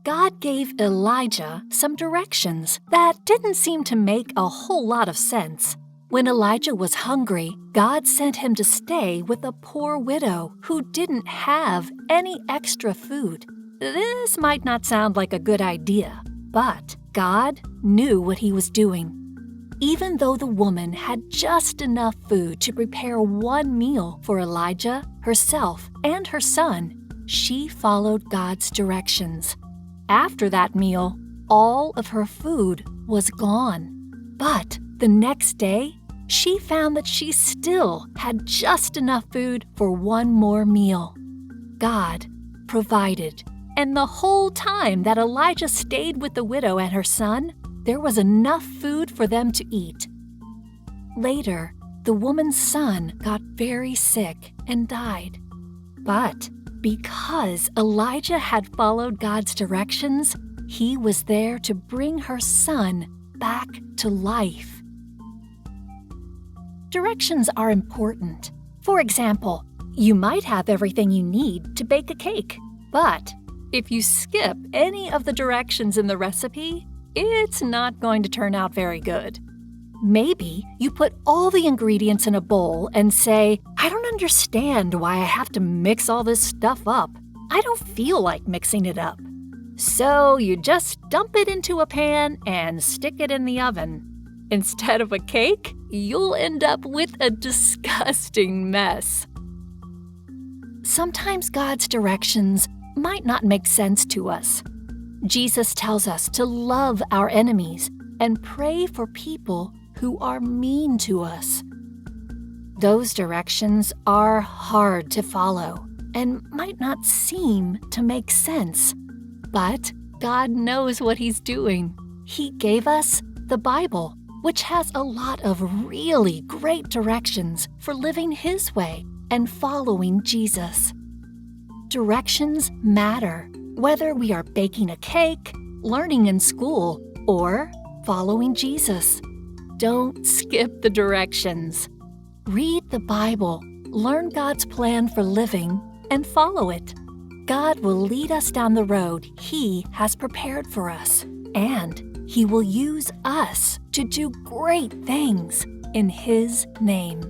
God gave Elijah some directions that didn't seem to make a whole lot of sense. When Elijah was hungry, God sent him to stay with a poor widow who didn't have any extra food. This might not sound like a good idea, but God knew what he was doing. Even though the woman had just enough food to prepare one meal for Elijah, herself, and her son, she followed God's directions. After that meal, all of her food was gone. But the next day, she found that she still had just enough food for one more meal. God provided, and the whole time that Elijah stayed with the widow and her son, there was enough food for them to eat. Later, the woman's son got very sick and died. But because Elijah had followed God's directions, he was there to bring her son back to life. Directions are important. For example, you might have everything you need to bake a cake, but if you skip any of the directions in the recipe, it's not going to turn out very good. Maybe you put all the ingredients in a bowl and say, "I don't understand why I have to mix all this stuff up. I don't feel like mixing it up." So you just dump it into a pan and stick it in the oven. Instead of a cake, you'll end up with a disgusting mess. Sometimes God's directions might not make sense to us. Jesus tells us to love our enemies and pray for people who are mean to us. Those directions are hard to follow and might not seem to make sense. But God knows what He's doing. He gave us the Bible, which has a lot of really great directions for living His way and following Jesus. Directions matter, whether we are baking a cake, learning in school, or following Jesus. Don't skip the directions. Read the Bible, learn God's plan for living, and follow it. God will lead us down the road He has prepared for us, and He will use us to do great things in His name.